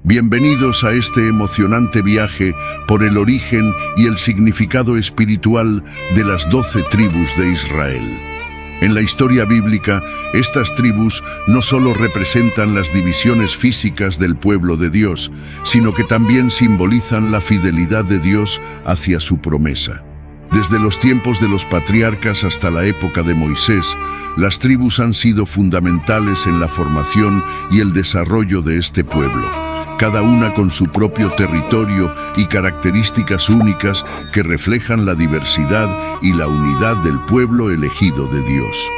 Bienvenidos a este emocionante viaje por el origen y el significado espiritual de las 12 tribus de Israel. En la historia bíblica, estas tribus no solo representan las divisiones físicas del pueblo de Dios, sino que también simbolizan la fidelidad de Dios hacia su promesa. Desde los tiempos de los patriarcas hasta la época de Moisés, las tribus han sido fundamentales en la formación y el desarrollo de este pueblo, cada una con su propio territorio y características únicas que reflejan la diversidad y la unidad del pueblo elegido de Dios.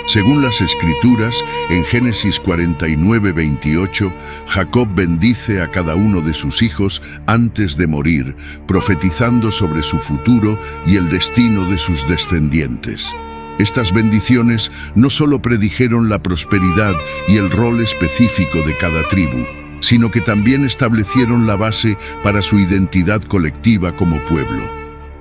Según las Escrituras, en Génesis 49:28, Jacob bendice a cada uno de sus hijos antes de morir, profetizando sobre su futuro y el destino de sus descendientes. Estas bendiciones no solo predijeron la prosperidad y el rol específico de cada tribu, sino que también establecieron la base para su identidad colectiva como pueblo.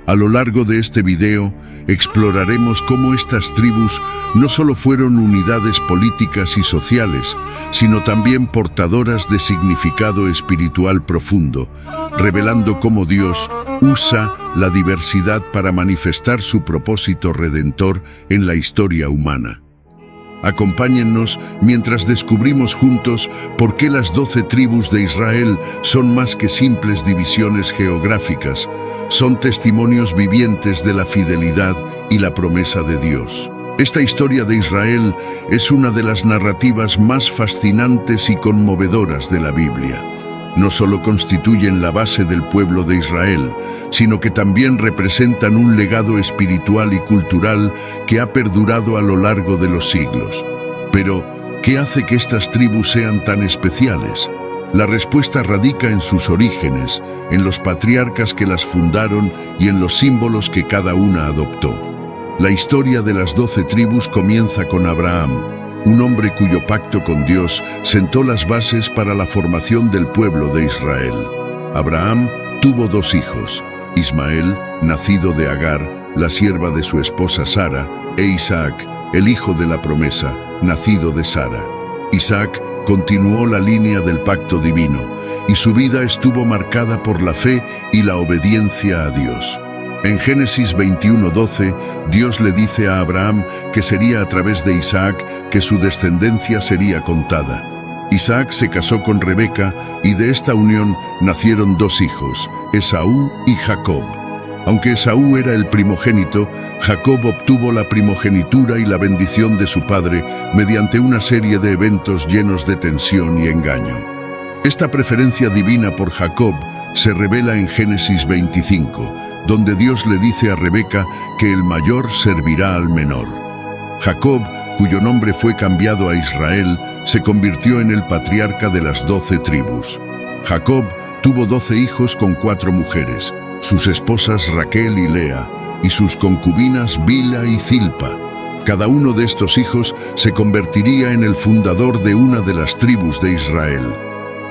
A lo largo de este video, exploraremos cómo estas tribus no solo fueron unidades políticas y sociales, sino también portadoras de significado espiritual profundo, revelando cómo Dios usa la diversidad para manifestar su propósito redentor en la historia humana. Acompáñennos mientras descubrimos juntos por qué las 12 tribus de Israel son más que simples divisiones geográficas, son testimonios vivientes de la fidelidad y la promesa de Dios. Esta historia de Israel es una de las narrativas más fascinantes y conmovedoras de la Biblia. No solo constituyen la base del pueblo de Israel, sino que también representan un legado espiritual y cultural que ha perdurado a lo largo de los siglos. Pero, ¿qué hace que estas tribus sean tan especiales? La respuesta radica en sus orígenes, en los patriarcas que las fundaron y en los símbolos que cada una adoptó. La historia de las 12 tribus comienza con Abraham, un hombre cuyo pacto con Dios sentó las bases para la formación del pueblo de Israel. Abraham tuvo 2 hijos, Ismael, nacido de Agar, la sierva de su esposa Sara, e Isaac, el hijo de la promesa, nacido de Sara. Isaac continuó la línea del pacto divino, y su vida estuvo marcada por la fe y la obediencia a Dios. En Génesis 21:12, Dios le dice a Abraham que sería a través de Isaac que su descendencia sería contada. Isaac se casó con Rebeca y de esta unión nacieron 2 hijos, Esaú y Jacob. Aunque Esaú era el primogénito, Jacob obtuvo la primogenitura y la bendición de su padre mediante una serie de eventos llenos de tensión y engaño. Esta preferencia divina por Jacob se revela en Génesis 25, donde Dios le dice a Rebeca que el mayor servirá al menor. Jacob, cuyo nombre fue cambiado a Israel, se convirtió en el patriarca de las 12 tribus. Jacob tuvo 12 hijos con 4 mujeres, sus esposas Raquel y Lea, y sus concubinas Bila y Zilpa. Cada uno de estos hijos se convertiría en el fundador de una de las tribus de Israel.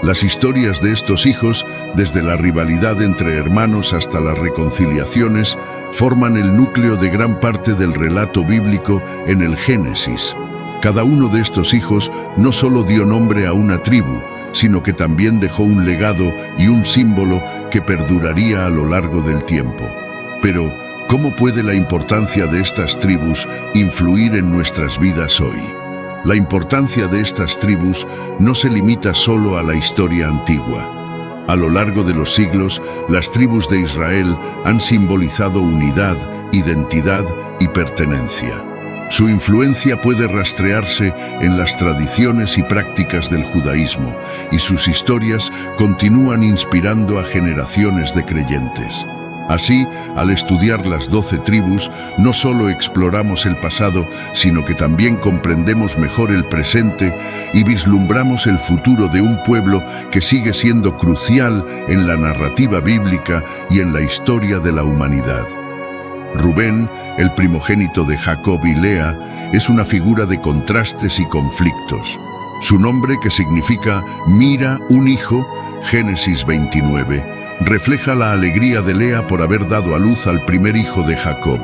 Las historias de estos hijos, desde la rivalidad entre hermanos hasta las reconciliaciones, forman el núcleo de gran parte del relato bíblico en el Génesis. Cada uno de estos hijos no solo dio nombre a una tribu, sino que también dejó un legado y un símbolo que perduraría a lo largo del tiempo. Pero, ¿cómo puede la importancia de estas tribus influir en nuestras vidas hoy? La importancia de estas tribus no se limita solo a la historia antigua. A lo largo de los siglos, las tribus de Israel han simbolizado unidad, identidad y pertenencia. Su influencia puede rastrearse en las tradiciones y prácticas del judaísmo, y sus historias continúan inspirando a generaciones de creyentes. Así, al estudiar las 12 tribus, no solo exploramos el pasado, sino que también comprendemos mejor el presente y vislumbramos el futuro de un pueblo que sigue siendo crucial en la narrativa bíblica y en la historia de la humanidad. Rubén, el primogénito de Jacob y Lea, es una figura de contrastes y conflictos. Su nombre, que significa «mira, un hijo», Génesis 29, refleja la alegría de Lea por haber dado a luz al primer hijo de Jacob.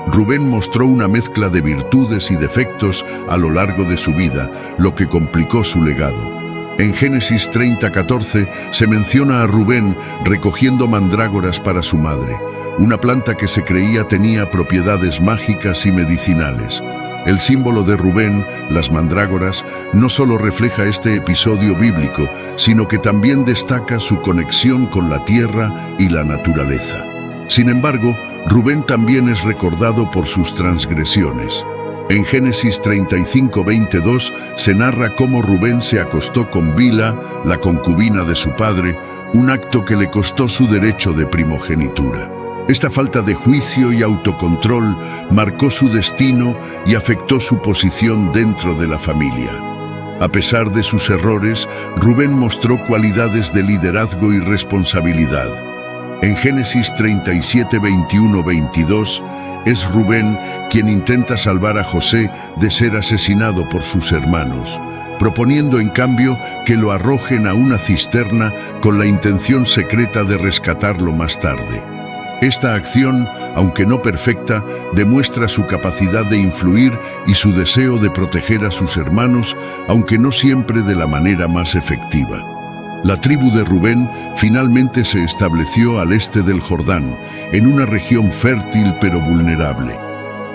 Rubén mostró una mezcla de virtudes y defectos a lo largo de su vida, lo que complicó su legado. En Génesis 30:14 se menciona a Rubén recogiendo mandrágoras para su madre, una planta que se creía tenía propiedades mágicas y medicinales. El símbolo de Rubén, las mandrágoras, no solo refleja este episodio bíblico, sino que también destaca su conexión con la tierra y la naturaleza. Sin embargo, Rubén también es recordado por sus transgresiones. En Génesis 35:22 se narra cómo Rubén se acostó con Bilha, la concubina de su padre, un acto que le costó su derecho de primogenitura. Esta falta de juicio y autocontrol marcó su destino y afectó su posición dentro de la familia. A pesar de sus errores, Rubén mostró cualidades de liderazgo y responsabilidad. En Génesis 37:21-22, es Rubén quien intenta salvar a José de ser asesinado por sus hermanos, proponiendo en cambio que lo arrojen a una cisterna con la intención secreta de rescatarlo más tarde. Esta acción, aunque no perfecta, demuestra su capacidad de influir y su deseo de proteger a sus hermanos, aunque no siempre de la manera más efectiva. La tribu de Rubén finalmente se estableció al este del Jordán, en una región fértil pero vulnerable.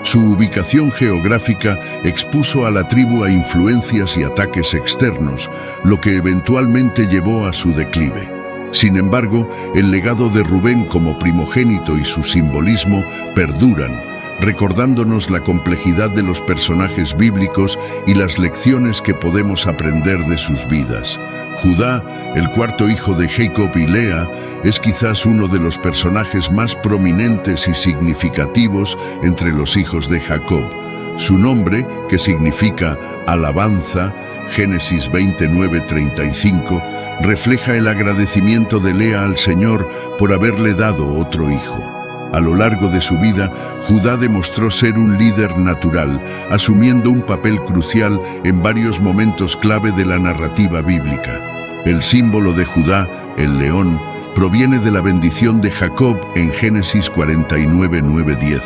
Su ubicación geográfica expuso a la tribu a influencias y ataques externos, lo que eventualmente llevó a su declive. Sin embargo, el legado de Rubén como primogénito y su simbolismo perduran, recordándonos la complejidad de los personajes bíblicos y las lecciones que podemos aprender de sus vidas. Judá, el cuarto hijo de Jacob y Lea, es quizás uno de los personajes más prominentes y significativos entre los hijos de Jacob. Su nombre, que significa alabanza, Génesis 29:35, refleja el agradecimiento de Lea al Señor por haberle dado otro hijo. A lo largo de su vida, Judá demostró ser un líder natural, asumiendo un papel crucial en varios momentos clave de la narrativa bíblica. El símbolo de Judá, el león, proviene de la bendición de Jacob en Génesis 49:9-10,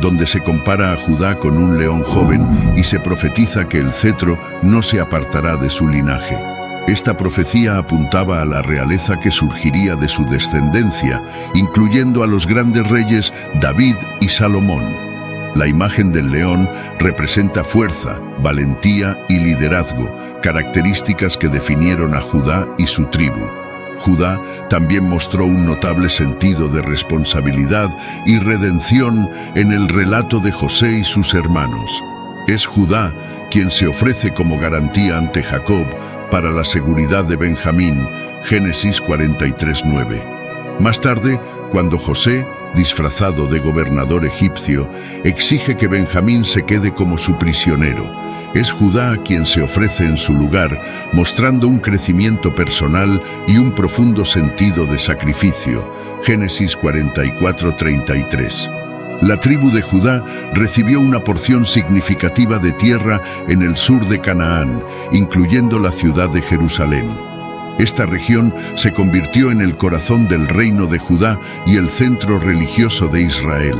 donde se compara a Judá con un león joven y se profetiza que el cetro no se apartará de su linaje. Esta profecía apuntaba a la realeza que surgiría de su descendencia, incluyendo a los grandes reyes David y Salomón. La imagen del león representa fuerza, valentía y liderazgo, características que definieron a Judá y su tribu. Judá también mostró un notable sentido de responsabilidad y redención en el relato de José y sus hermanos. Es Judá quien se ofrece como garantía ante Jacob para la seguridad de Benjamín, Génesis 43:9. Más tarde, cuando José, disfrazado de gobernador egipcio, exige que Benjamín se quede como su prisionero, es Judá quien se ofrece en su lugar, mostrando un crecimiento personal y un profundo sentido de sacrificio, Génesis 44:33. La tribu de Judá recibió una porción significativa de tierra en el sur de Canaán, incluyendo la ciudad de Jerusalén. Esta región se convirtió en el corazón del reino de Judá y el centro religioso de Israel.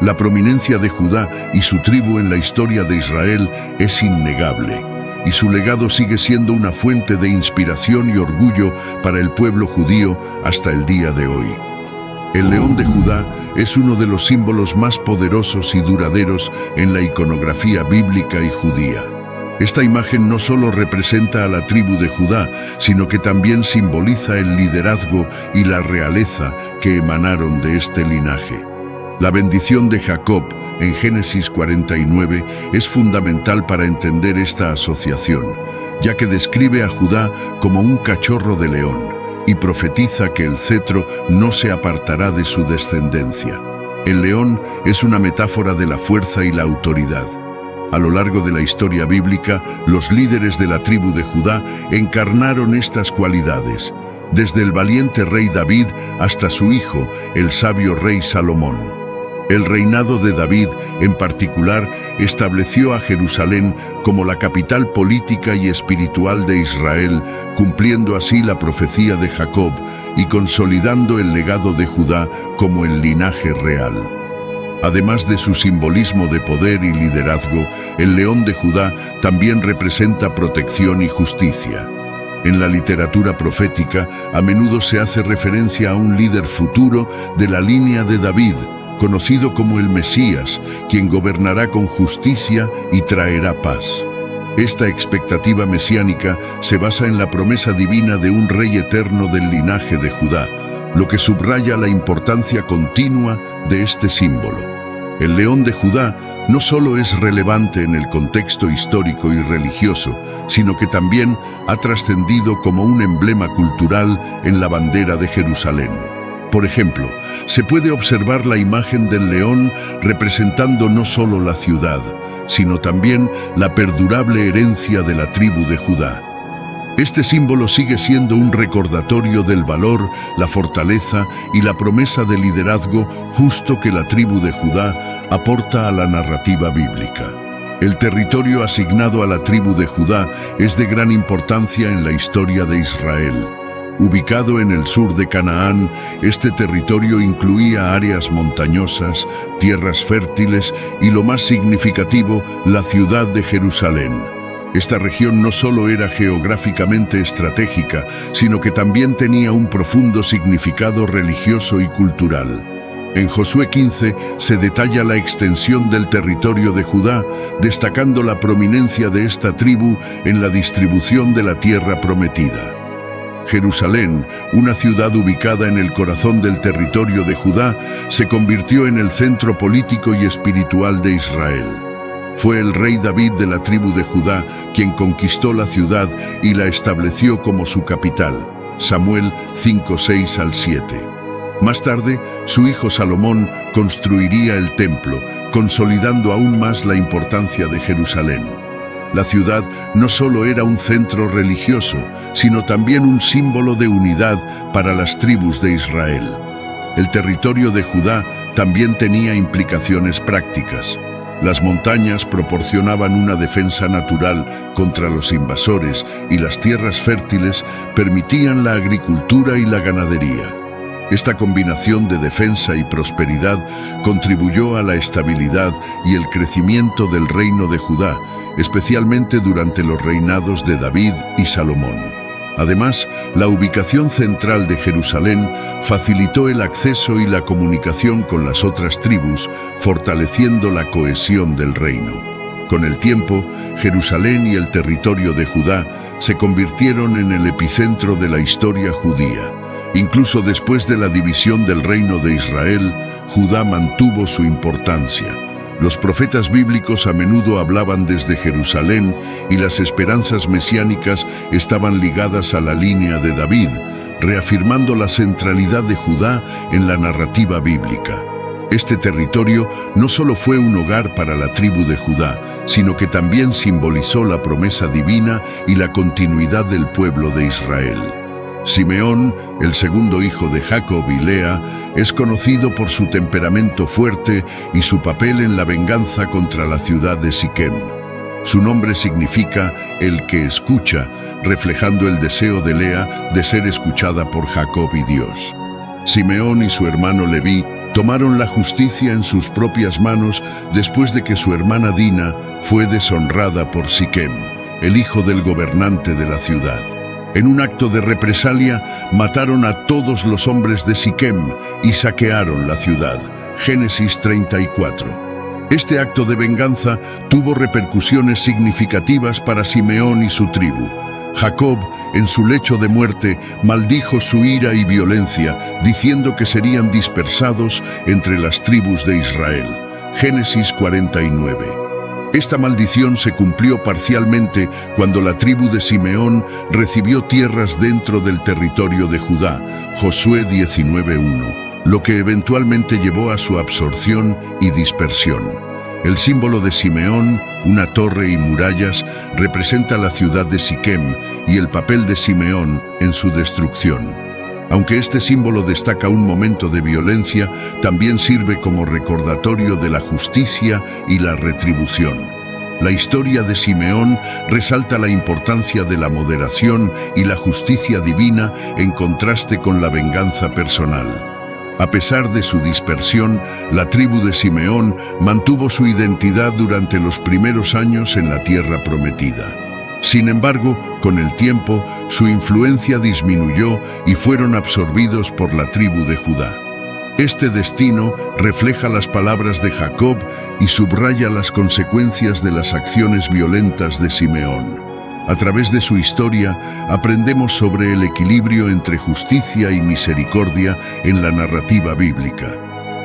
La prominencia de Judá y su tribu en la historia de Israel es innegable, y su legado sigue siendo una fuente de inspiración y orgullo para el pueblo judío hasta el día de hoy. El león de Judá es uno de los símbolos más poderosos y duraderos en la iconografía bíblica y judía. Esta imagen no solo representa a la tribu de Judá, sino que también simboliza el liderazgo y la realeza que emanaron de este linaje. La bendición de Jacob en Génesis 49 es fundamental para entender esta asociación, ya que describe a Judá como un cachorro de león y profetiza que el cetro no se apartará de su descendencia. El león es una metáfora de la fuerza y la autoridad. A lo largo de la historia bíblica, los líderes de la tribu de Judá encarnaron estas cualidades, desde el valiente rey David hasta su hijo, el sabio rey Salomón. El reinado de David, en particular, estableció a Jerusalén como la capital política y espiritual de Israel, cumpliendo así la profecía de Jacob y consolidando el legado de Judá como el linaje real. Además de su simbolismo de poder y liderazgo, el león de Judá también representa protección y justicia. En la literatura profética, a menudo se hace referencia a un líder futuro de la línea de David, conocido como el Mesías, quien gobernará con justicia y traerá paz. Esta expectativa mesiánica se basa en la promesa divina de un rey eterno del linaje de Judá, lo que subraya la importancia continua de este símbolo. El león de Judá no solo es relevante en el contexto histórico y religioso, sino que también ha trascendido como un emblema cultural en la bandera de Jerusalén. Por ejemplo, se puede observar la imagen del león representando no solo la ciudad, sino también la perdurable herencia de la tribu de Judá. Este símbolo sigue siendo un recordatorio del valor, la fortaleza y la promesa de liderazgo justo que la tribu de Judá aporta a la narrativa bíblica. El territorio asignado a la tribu de Judá es de gran importancia en la historia de Israel. Ubicado en el sur de Canaán, este territorio incluía áreas montañosas, tierras fértiles y, lo más significativo, la ciudad de Jerusalén. Esta región no solo era geográficamente estratégica, sino que también tenía un profundo significado religioso y cultural. En Josué 15 se detalla la extensión del territorio de Judá, destacando la prominencia de esta tribu en la distribución de la tierra prometida. Jerusalén, una ciudad ubicada en el corazón del territorio de Judá, se convirtió en el centro político y espiritual de Israel. Fue el rey David de la tribu de Judá quien conquistó la ciudad y la estableció como su capital. Samuel 5:6-7. Más tarde, su hijo Salomón construiría el templo, consolidando aún más la importancia de Jerusalén. La ciudad no solo era un centro religioso, sino también un símbolo de unidad para las tribus de Israel. El territorio de Judá también tenía implicaciones prácticas. Las montañas proporcionaban una defensa natural contra los invasores y las tierras fértiles permitían la agricultura y la ganadería. Esta combinación de defensa y prosperidad contribuyó a la estabilidad y el crecimiento del reino de Judá, especialmente durante los reinados de David y Salomón. Además, la ubicación central de Jerusalén facilitó el acceso y la comunicación con las otras tribus, fortaleciendo la cohesión del reino. Con el tiempo, Jerusalén y el territorio de Judá se convirtieron en el epicentro de la historia judía. Incluso después de la división del reino de Israel, Judá mantuvo su importancia. Los profetas bíblicos a menudo hablaban desde Jerusalén y las esperanzas mesiánicas estaban ligadas a la línea de David, reafirmando la centralidad de Judá en la narrativa bíblica. Este territorio no solo fue un hogar para la tribu de Judá, sino que también simbolizó la promesa divina y la continuidad del pueblo de Israel. Simeón, el segundo hijo de Jacob y Lea, es conocido por su temperamento fuerte y su papel en la venganza contra la ciudad de Siquem. Su nombre significa el que escucha, reflejando el deseo de Lea de ser escuchada por Jacob y Dios. Simeón y su hermano Leví tomaron la justicia en sus propias manos después de que su hermana Dina fue deshonrada por Siquem, el hijo del gobernante de la ciudad. En un acto de represalia, mataron a todos los hombres de Siquem y saquearon la ciudad. Génesis 34. Este acto de venganza tuvo repercusiones significativas para Simeón y su tribu. Jacob, en su lecho de muerte, maldijo su ira y violencia, diciendo que serían dispersados entre las tribus de Israel. Génesis 49. Esta maldición se cumplió parcialmente cuando la tribu de Simeón recibió tierras dentro del territorio de Judá, Josué 19:1, lo que eventualmente llevó a su absorción y dispersión. El símbolo de Simeón, una torre y murallas, representa la ciudad de Siquem y el papel de Simeón en su destrucción. Aunque este símbolo destaca un momento de violencia, también sirve como recordatorio de la justicia y la retribución. La historia de Simeón resalta la importancia de la moderación y la justicia divina en contraste con la venganza personal. A pesar de su dispersión, la tribu de Simeón mantuvo su identidad durante los primeros años en la tierra prometida. Sin embargo, con el tiempo, su influencia disminuyó y fueron absorbidos por la tribu de Judá. Este destino refleja las palabras de Jacob y subraya las consecuencias de las acciones violentas de Simeón. A través de su historia, aprendemos sobre el equilibrio entre justicia y misericordia en la narrativa bíblica.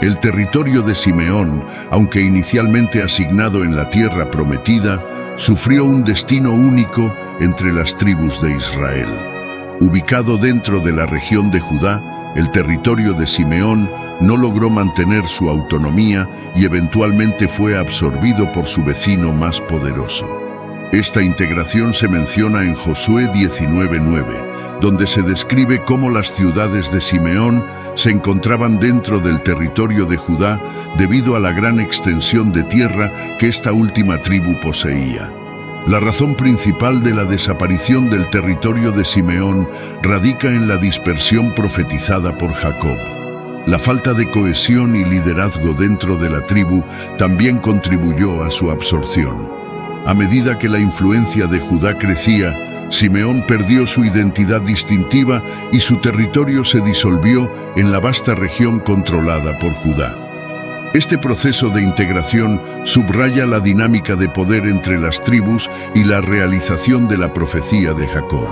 El territorio de Simeón, aunque inicialmente asignado en la tierra prometida, sufrió un destino único entre las tribus de Israel. Ubicado dentro de la región de Judá, el territorio de Simeón no logró mantener su autonomía y eventualmente fue absorbido por su vecino más poderoso. Esta integración se menciona en Josué 19:9, donde se describe cómo las ciudades de Simeón se encontraban dentro del territorio de Judá debido a la gran extensión de tierra que esta última tribu poseía. La razón principal de la desaparición del territorio de Simeón radica en la dispersión profetizada por Jacob. La falta de cohesión y liderazgo dentro de la tribu también contribuyó a su absorción. A medida que la influencia de Judá crecía, Simeón perdió su identidad distintiva y su territorio se disolvió en la vasta región controlada por Judá. Este proceso de integración subraya la dinámica de poder entre las tribus y la realización de la profecía de Jacob.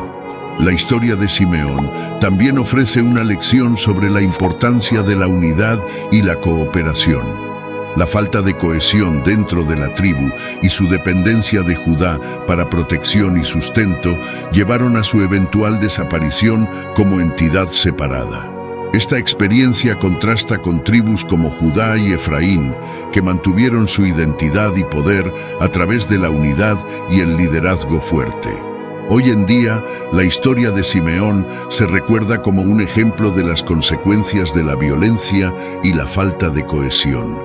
La historia de Simeón también ofrece una lección sobre la importancia de la unidad y la cooperación. La falta de cohesión dentro de la tribu y su dependencia de Judá para protección y sustento llevaron a su eventual desaparición como entidad separada. Esta experiencia contrasta con tribus como Judá y Efraín, que mantuvieron su identidad y poder a través de la unidad y el liderazgo fuerte. Hoy en día, la historia de Simeón se recuerda como un ejemplo de las consecuencias de la violencia y la falta de cohesión.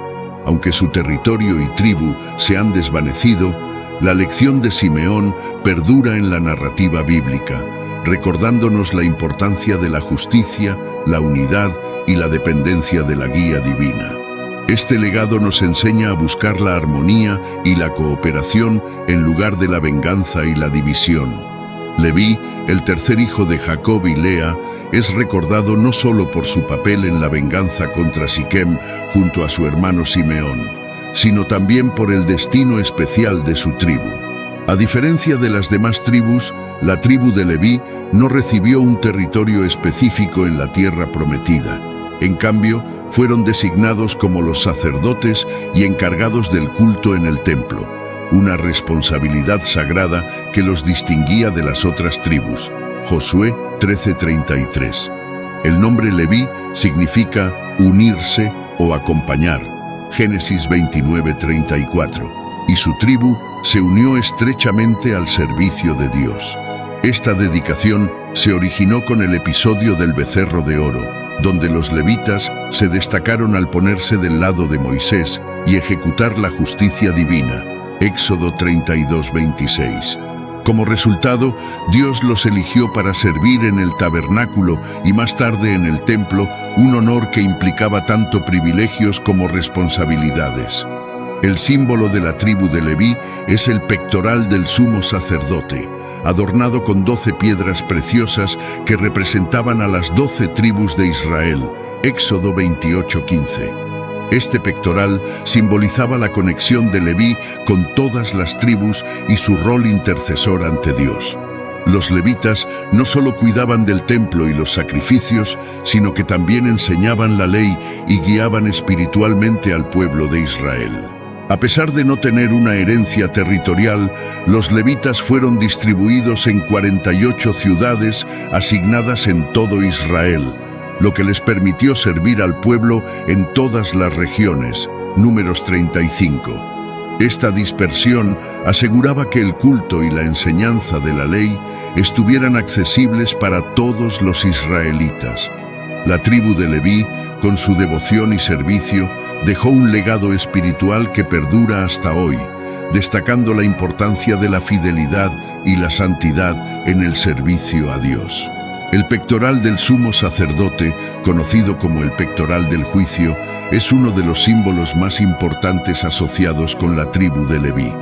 Aunque su territorio y tribu se han desvanecido, la lección de Simeón perdura en la narrativa bíblica, recordándonos la importancia de la justicia, la unidad y la dependencia de la guía divina. Este legado nos enseña a buscar la armonía y la cooperación en lugar de la venganza y la división. Leví, el tercer hijo de Jacob y Lea, es recordado no solo por su papel en la venganza contra Siquem junto a su hermano Simeón, sino también por el destino especial de su tribu. A diferencia de las demás tribus, la tribu de Leví no recibió un territorio específico en la tierra prometida. En cambio, fueron designados como los sacerdotes y encargados del culto en el templo, una responsabilidad sagrada que los distinguía de las otras tribus. Josué 13:33. El nombre Leví significa unirse o acompañar. Génesis 29:34. Y su tribu se unió estrechamente al servicio de Dios. Esta dedicación se originó con el episodio del becerro de oro, donde los levitas se destacaron al ponerse del lado de Moisés y ejecutar la justicia divina. Éxodo 32:26. Como resultado, Dios los eligió para servir en el tabernáculo y más tarde en el templo, un honor que implicaba tanto privilegios como responsabilidades. El símbolo de la tribu de Leví es el pectoral del sumo sacerdote, adornado con 12 piedras preciosas que representaban a las 12 tribus de Israel. Éxodo 28:15. Este pectoral simbolizaba la conexión de Leví con todas las tribus y su rol intercesor ante Dios. Los levitas no solo cuidaban del templo y los sacrificios, sino que también enseñaban la ley y guiaban espiritualmente al pueblo de Israel. A pesar de no tener una herencia territorial, los levitas fueron distribuidos en 48 ciudades asignadas en todo Israel, lo que les permitió servir al pueblo en todas las regiones. Números 35. Esta dispersión aseguraba que el culto y la enseñanza de la ley estuvieran accesibles para todos los israelitas. La tribu de Leví, con su devoción y servicio, dejó un legado espiritual que perdura hasta hoy, destacando la importancia de la fidelidad y la santidad en el servicio a Dios. El pectoral del sumo sacerdote, conocido como el pectoral del juicio, es uno de los símbolos más importantes asociados con la tribu de Leví.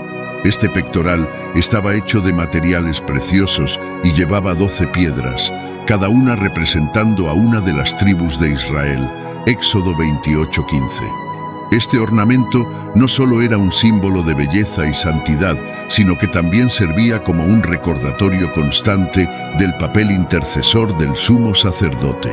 Este pectoral estaba hecho de materiales preciosos y llevaba 12 piedras, cada una representando a una de las tribus de Israel. Éxodo 28:15. Este ornamento no solo era un símbolo de belleza y santidad, sino que también servía como un recordatorio constante del papel intercesor del sumo sacerdote.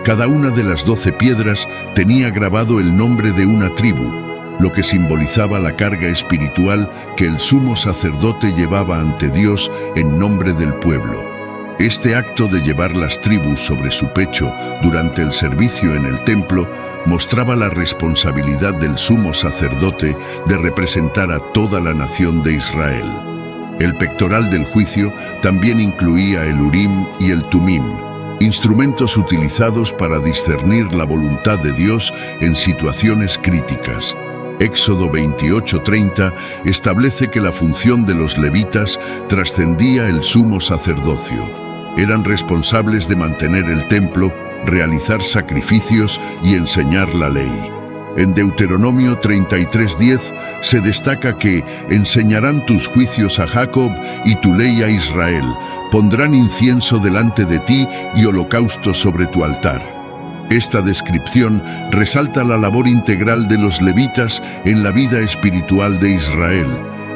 Cada una de las 12 piedras tenía grabado el nombre de una tribu, lo que simbolizaba la carga espiritual que el sumo sacerdote llevaba ante Dios en nombre del pueblo. Este acto de llevar las tribus sobre su pecho durante el servicio en el templo mostraba la responsabilidad del sumo sacerdote de representar a toda la nación de Israel. El pectoral del juicio también incluía el Urim y el Tumim, instrumentos utilizados para discernir la voluntad de Dios en situaciones críticas. Éxodo 28:30 establece que la función de los levitas trascendía el sumo sacerdocio. Eran responsables de mantener el templo, realizar sacrificios y enseñar la ley. En Deuteronomio 33:10 se destaca que enseñarán tus juicios a Jacob y tu ley a Israel, pondrán incienso delante de ti y holocausto sobre tu altar. Esta descripción resalta la labor integral de los levitas en la vida espiritual de Israel,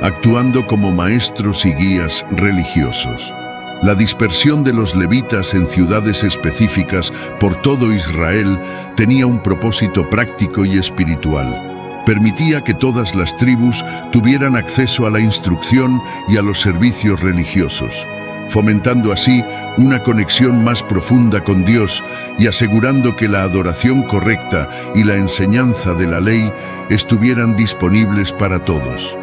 actuando como maestros y guías religiosos. La dispersión de los levitas en ciudades específicas por todo Israel tenía un propósito práctico y espiritual. Permitía que todas las tribus tuvieran acceso a la instrucción y a los servicios religiosos, fomentando así una conexión más profunda con Dios y asegurando que la adoración correcta y la enseñanza de la ley estuvieran disponibles para todos.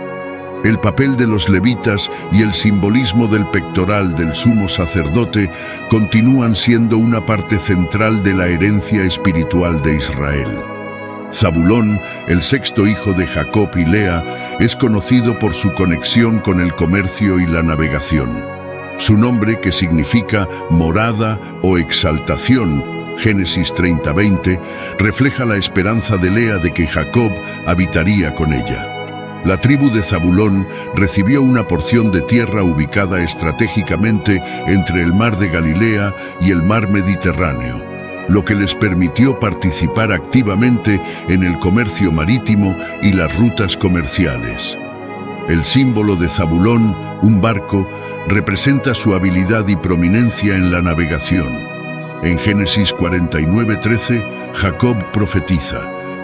El papel de los levitas y el simbolismo del pectoral del sumo sacerdote continúan siendo una parte central de la herencia espiritual de Israel. Zabulón, el sexto hijo de Jacob y Lea, es conocido por su conexión con el comercio y la navegación. Su nombre, que significa morada o exaltación, Génesis 30:20, refleja la esperanza de Lea de que Jacob habitaría con ella. La tribu de Zabulón recibió una porción de tierra ubicada estratégicamente entre el mar de Galilea y el mar Mediterráneo, lo que les permitió participar activamente en el comercio marítimo y las rutas comerciales. El símbolo de Zabulón, un barco, representa su habilidad y prominencia en la navegación. En Génesis 49:13, Jacob profetiza: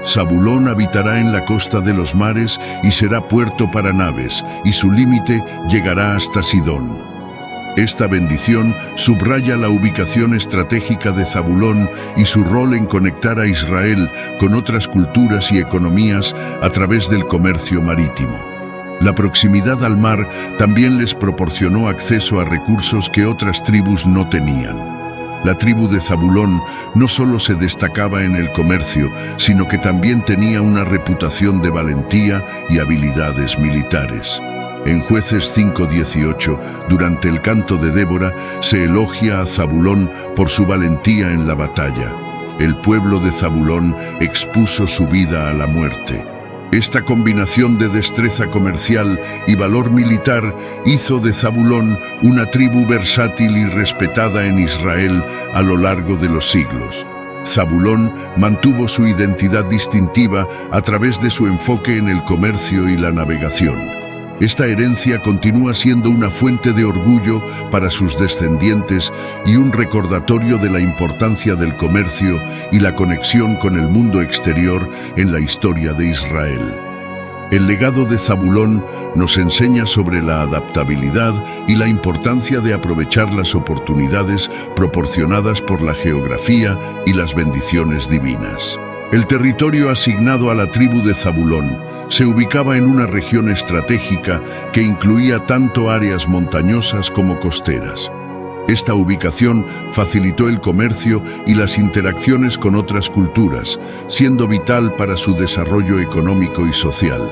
Zabulón habitará en la costa de los mares y será puerto para naves, y su límite llegará hasta Sidón. Esta bendición subraya la ubicación estratégica de Zabulón y su rol en conectar a Israel con otras culturas y economías a través del comercio marítimo. La proximidad al mar también les proporcionó acceso a recursos que otras tribus no tenían. La tribu de Zabulón no solo se destacaba en el comercio, sino que también tenía una reputación de valentía y habilidades militares. En Jueces 5:18, durante el canto de Débora, se elogia a Zabulón por su valentía en la batalla. El pueblo de Zabulón expuso su vida a la muerte. Esta combinación de destreza comercial y valor militar hizo de Zabulón una tribu versátil y respetada en Israel a lo largo de los siglos. Zabulón mantuvo su identidad distintiva a través de su enfoque en el comercio y la navegación. Esta herencia continúa siendo una fuente de orgullo para sus descendientes y un recordatorio de la importancia del comercio y la conexión con el mundo exterior en la historia de Israel. El legado de Zabulón nos enseña sobre la adaptabilidad y la importancia de aprovechar las oportunidades proporcionadas por la geografía y las bendiciones divinas. El territorio asignado a la tribu de Zabulón se ubicaba en una región estratégica que incluía tanto áreas montañosas como costeras. Esta ubicación facilitó el comercio y las interacciones con otras culturas, siendo vital para su desarrollo económico y social.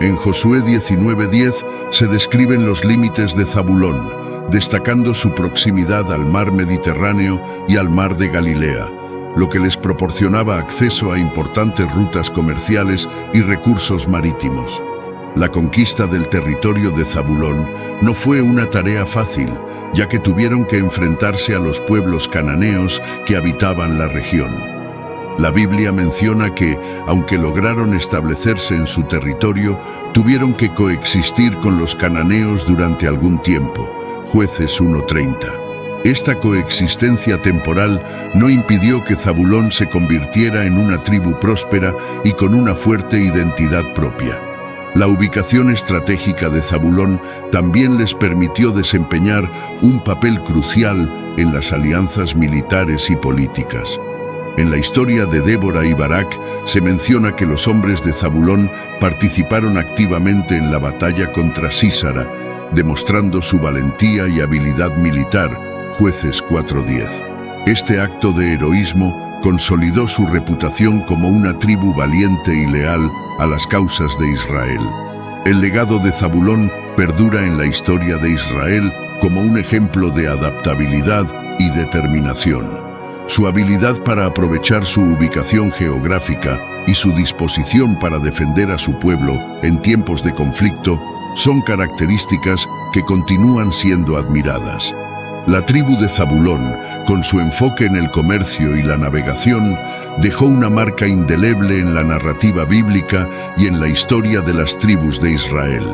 En Josué 19:10 se describen los límites de Zabulón, destacando su proximidad al mar Mediterráneo y al mar de Galilea, lo que les proporcionaba acceso a importantes rutas comerciales y recursos marítimos. La conquista del territorio de Zabulón no fue una tarea fácil, ya que tuvieron que enfrentarse a los pueblos cananeos que habitaban la región. La Biblia menciona que, aunque lograron establecerse en su territorio, tuvieron que coexistir con los cananeos durante algún tiempo. Jueces 1:30. Esta coexistencia temporal no impidió que Zabulón se convirtiera en una tribu próspera y con una fuerte identidad propia. La ubicación estratégica de Zabulón también les permitió desempeñar un papel crucial en las alianzas militares y políticas. En la historia de Débora y Barak se menciona que los hombres de Zabulón participaron activamente en la batalla contra Sísara, demostrando su valentía y habilidad militar. Jueces 4:10. Este acto de heroísmo consolidó su reputación como una tribu valiente y leal a las causas de Israel. El legado de Zabulón perdura en la historia de Israel como un ejemplo de adaptabilidad y determinación. Su habilidad para aprovechar su ubicación geográfica y su disposición para defender a su pueblo en tiempos de conflicto son características que continúan siendo admiradas. La tribu de Zabulón, con su enfoque en el comercio y la navegación, dejó una marca indeleble en la narrativa bíblica y en la historia de las tribus de Israel.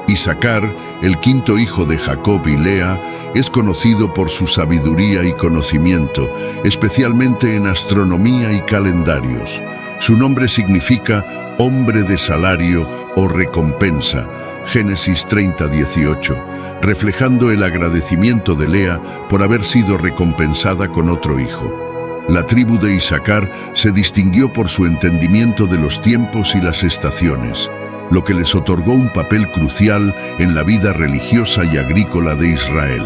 Isaacar, el quinto hijo de Jacob y Lea, es conocido por su sabiduría y conocimiento, especialmente en astronomía y calendarios. Su nombre significa hombre de salario o recompensa, Génesis 30:18, reflejando el agradecimiento de Lea por haber sido recompensada con otro hijo. La tribu de Isaacar se distinguió por su entendimiento de los tiempos y las estaciones, lo que les otorgó un papel crucial en la vida religiosa y agrícola de Israel.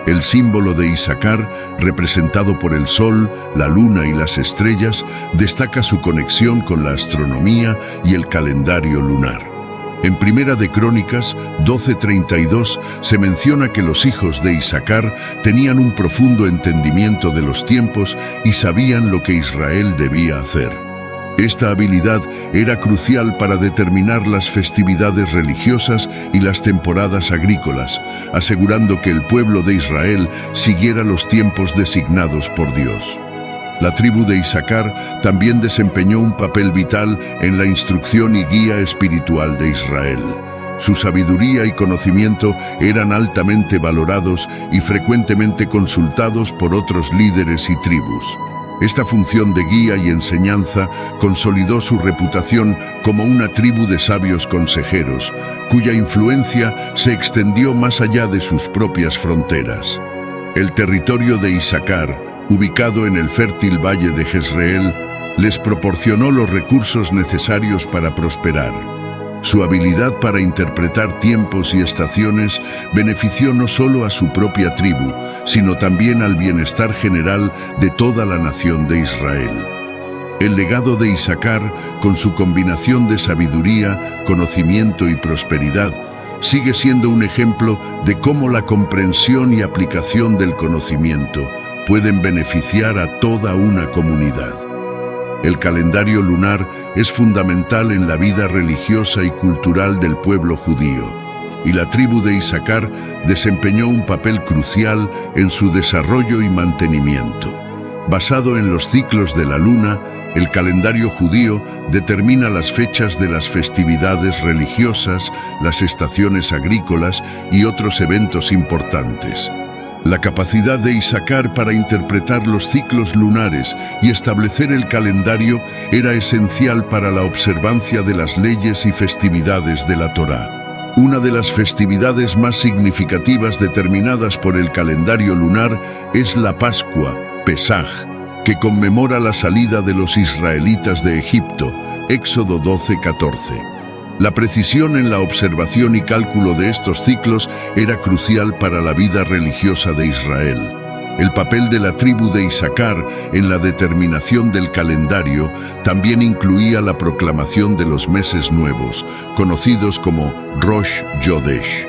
El símbolo de Isaacar, representado por el sol, la luna y las estrellas, destaca su conexión con la astronomía y el calendario lunar. En Primera de Crónicas 12:32 se menciona que los hijos de Isaacar tenían un profundo entendimiento de los tiempos y sabían lo que Israel debía hacer. Esta habilidad era crucial para determinar las festividades religiosas y las temporadas agrícolas, asegurando que el pueblo de Israel siguiera los tiempos designados por Dios. La tribu de Isaacar también desempeñó un papel vital en la instrucción y guía espiritual de Israel. Su sabiduría y conocimiento eran altamente valorados y frecuentemente consultados por otros líderes y tribus. Esta función de guía y enseñanza consolidó su reputación como una tribu de sabios consejeros, cuya influencia se extendió más allá de sus propias fronteras. El territorio de Isaacar, ubicado en el fértil valle de Jezreel, les proporcionó los recursos necesarios para prosperar. Su habilidad para interpretar tiempos y estaciones benefició no solo a su propia tribu, sino también al bienestar general de toda la nación de Israel. El legado de Isaacar, con su combinación de sabiduría, conocimiento y prosperidad, sigue siendo un ejemplo de cómo la comprensión y aplicación del conocimiento pueden beneficiar a toda una comunidad. El calendario lunar es fundamental en la vida religiosa y cultural del pueblo judío, y la tribu de Isaacar desempeñó un papel crucial en su desarrollo y mantenimiento. Basado en los ciclos de la luna, el calendario judío determina las fechas de las festividades religiosas, las estaciones agrícolas y otros eventos importantes. La capacidad de Isaacar para interpretar los ciclos lunares y establecer el calendario era esencial para la observancia de las leyes y festividades de la Torá. Una de las festividades más significativas determinadas por el calendario lunar es la Pascua, Pesaj, que conmemora la salida de los israelitas de Egipto, Éxodo 12:14. La precisión en la observación y cálculo de estos ciclos era crucial para la vida religiosa de Israel. El papel de la tribu de Isaacar en la determinación del calendario también incluía la proclamación de los meses nuevos, conocidos como Rosh Chodesh.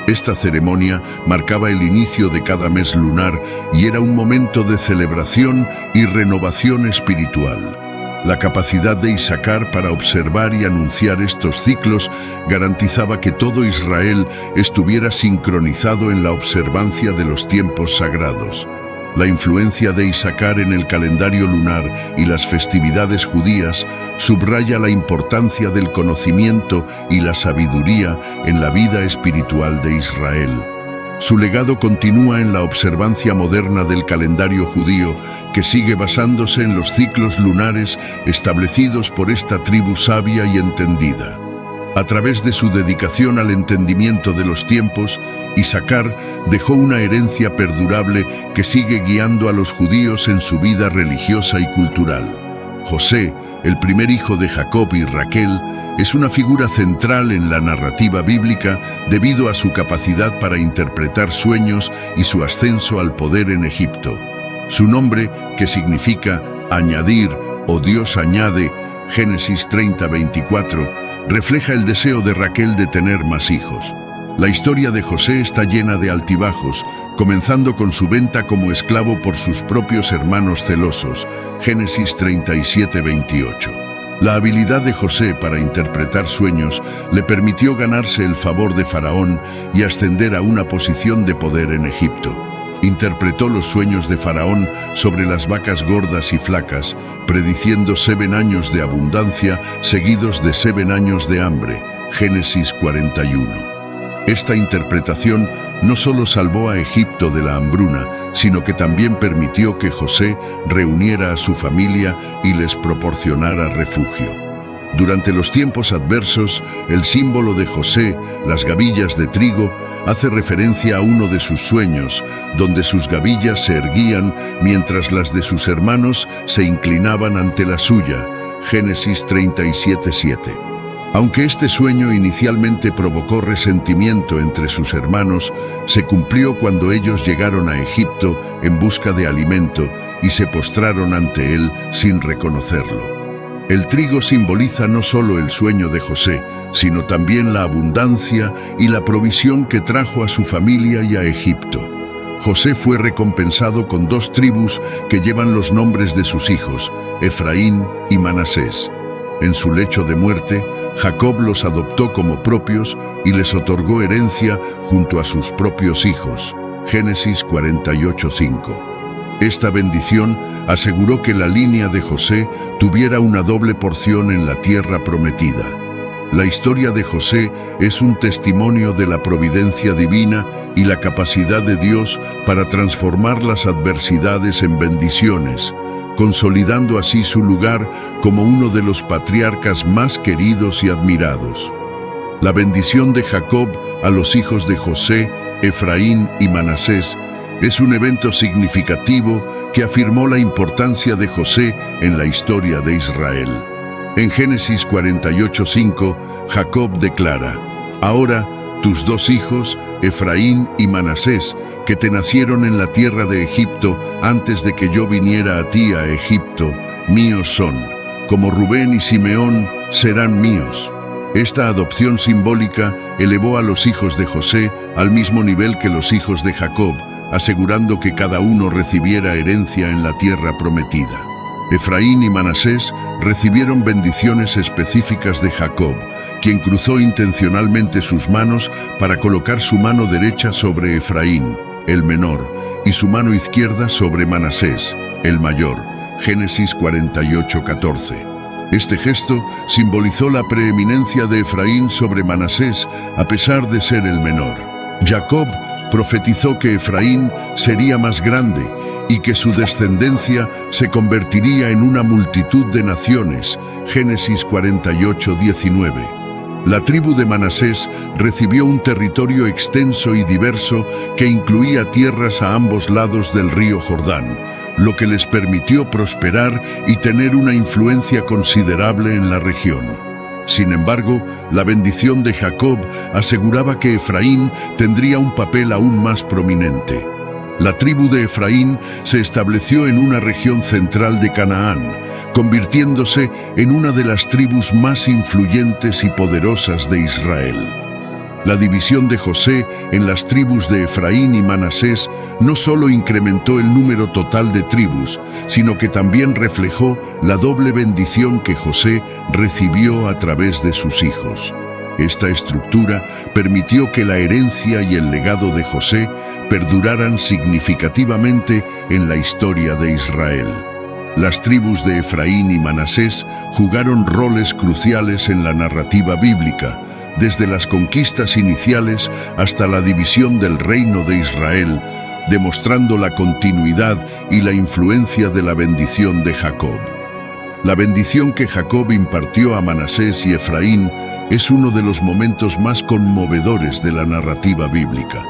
Esta ceremonia marcaba el inicio de cada mes lunar y era un momento de celebración y renovación espiritual. La capacidad de Isaacar para observar y anunciar estos ciclos garantizaba que todo Israel estuviera sincronizado en la observancia de los tiempos sagrados. La influencia de Isaacar en el calendario lunar y las festividades judías subraya la importancia del conocimiento y la sabiduría en la vida espiritual de Israel. Su legado continúa en la observancia moderna del calendario judío, que sigue basándose en los ciclos lunares establecidos por esta tribu sabia y entendida. A través de su dedicación al entendimiento de los tiempos, Isaacar dejó una herencia perdurable que sigue guiando a los judíos en su vida religiosa y cultural. José, el primer hijo de Jacob y Raquel, es una figura central en la narrativa bíblica debido a su capacidad para interpretar sueños y su ascenso al poder en Egipto. Su nombre, que significa añadir o Dios añade, Génesis 30:24, refleja el deseo de Raquel de tener más hijos. La historia de José está llena de altibajos, comenzando con su venta como esclavo por sus propios hermanos celosos, Génesis 37:28. La habilidad de José para interpretar sueños le permitió ganarse el favor de Faraón y ascender a una posición de poder en Egipto. Interpretó los sueños de Faraón sobre las vacas gordas y flacas, prediciendo 7 años de abundancia seguidos de 7 años de hambre, Génesis 41. Esta interpretación no solo salvó a Egipto de la hambruna, sino que también permitió que José reuniera a su familia y les proporcionara refugio. Durante los tiempos adversos, el símbolo de José, las gavillas de trigo, hace referencia a uno de sus sueños, donde sus gavillas se erguían mientras las de sus hermanos se inclinaban ante la suya, Génesis 37:7. Aunque este sueño inicialmente provocó resentimiento entre sus hermanos, se cumplió cuando ellos llegaron a Egipto en busca de alimento y se postraron ante él sin reconocerlo. El trigo simboliza no solo el sueño de José, sino también la abundancia y la provisión que trajo a su familia y a Egipto. José fue recompensado con 2 tribus que llevan los nombres de sus hijos, Efraín y Manasés. En su lecho de muerte, Jacob los adoptó como propios y les otorgó herencia junto a sus propios hijos, Génesis 48:5. Esta bendición aseguró que la línea de José tuviera una doble porción en la tierra prometida. La historia de José es un testimonio de la providencia divina y la capacidad de Dios para transformar las adversidades en bendiciones, consolidando así su lugar como uno de los patriarcas más queridos y admirados. La bendición de Jacob a los hijos de José, Efraín y Manasés es un evento significativo que afirmó la importancia de José en la historia de Israel. En Génesis 48:5, Jacob declara: «Ahora tus 2 hijos, Efraín y Manasés, que te nacieron en la tierra de Egipto antes de que yo viniera a ti a Egipto, míos son, como Rubén y Simeón serán míos». Esta adopción simbólica elevó a los hijos de José al mismo nivel que los hijos de Jacob, asegurando que cada uno recibiera herencia en la tierra prometida. Efraín y Manasés recibieron bendiciones específicas de Jacob, quien cruzó intencionalmente sus manos para colocar su mano derecha sobre Efraín, el menor, y su mano izquierda sobre Manasés, el mayor, Génesis 48:14. Este gesto simbolizó la preeminencia de Efraín sobre Manasés, a pesar de ser el menor. Jacob profetizó que Efraín sería más grande y que su descendencia se convertiría en una multitud de naciones, Génesis 48:19. La tribu de Manasés recibió un territorio extenso y diverso que incluía tierras a ambos lados del río Jordán, lo que les permitió prosperar y tener una influencia considerable en la región. Sin embargo, la bendición de Jacob aseguraba que Efraín tendría un papel aún más prominente. La tribu de Efraín se estableció en una región central de Canaán, convirtiéndose en una de las tribus más influyentes y poderosas de Israel. La división de José en las tribus de Efraín y Manasés no solo incrementó el número total de tribus, sino que también reflejó la doble bendición que José recibió a través de sus hijos. Esta estructura permitió que la herencia y el legado de José perduraran significativamente en la historia de Israel. Las tribus de Efraín y Manasés jugaron roles cruciales en la narrativa bíblica, desde las conquistas iniciales hasta la división del reino de Israel, demostrando la continuidad y la influencia de la bendición de Jacob. La bendición que Jacob impartió a Manasés y Efraín es uno de los momentos más conmovedores de la narrativa bíblica.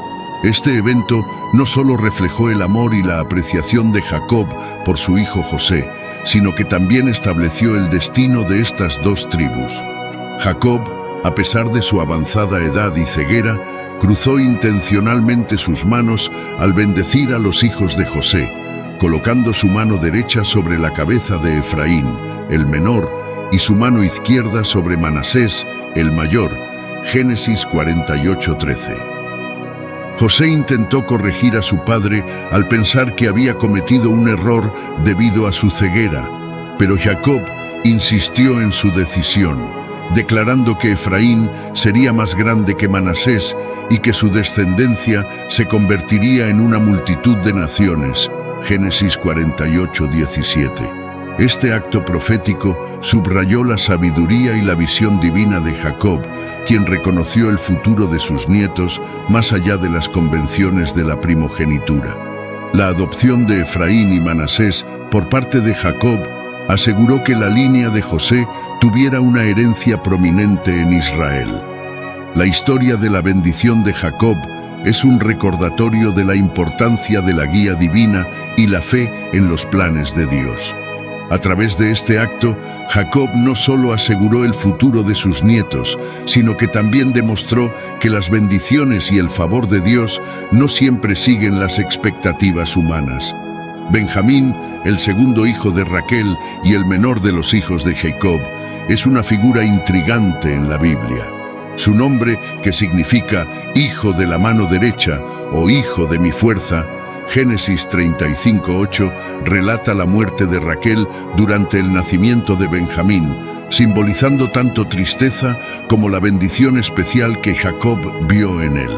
Este evento no solo reflejó el amor y la apreciación de Jacob por su hijo José, sino que también estableció el destino de estas dos tribus. Jacob, a pesar de su avanzada edad y ceguera, cruzó intencionalmente sus manos al bendecir a los hijos de José, colocando su mano derecha sobre la cabeza de Efraín, el menor, y su mano izquierda sobre Manasés, el mayor. Génesis 48:13. José intentó corregir a su padre al pensar que había cometido un error debido a su ceguera, pero Jacob insistió en su decisión, declarando que Efraín sería más grande que Manasés y que su descendencia se convertiría en una multitud de naciones. Génesis 48:17. Este acto profético subrayó la sabiduría y la visión divina de Jacob, quien reconoció el futuro de sus nietos más allá de las convenciones de la primogenitura. La adopción de Efraín y Manasés por parte de Jacob aseguró que la línea de José tuviera una herencia prominente en Israel. La historia de la bendición de Jacob es un recordatorio de la importancia de la guía divina y la fe en los planes de Dios. A través de este acto, Jacob no solo aseguró el futuro de sus nietos, sino que también demostró que las bendiciones y el favor de Dios no siempre siguen las expectativas humanas. Benjamín, el segundo hijo de Raquel y el menor de los hijos de Jacob, es una figura intrigante en la Biblia. Su nombre, que significa hijo de la mano derecha o hijo de mi fuerza, Génesis 35:8, relata la muerte de Raquel durante el nacimiento de Benjamín, simbolizando tanto tristeza como la bendición especial que Jacob vio en él.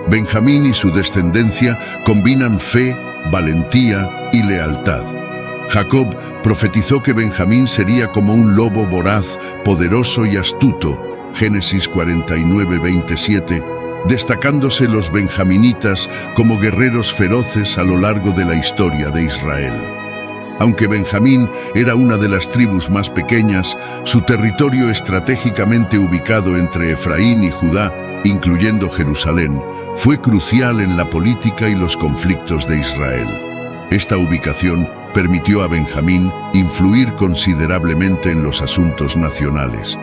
Benjamín y su descendencia combinan fe, valentía y lealtad. Jacob profetizó que Benjamín sería como un lobo voraz, poderoso y astuto, Génesis 49:27, destacándose los benjaminitas como guerreros feroces a lo largo de la historia de Israel. Aunque Benjamín era una de las tribus más pequeñas, su territorio estratégicamente ubicado entre Efraín y Judá, incluyendo Jerusalén, fue crucial en la política y los conflictos de Israel. Esta ubicación permitió a Benjamín influir considerablemente en los asuntos nacionales.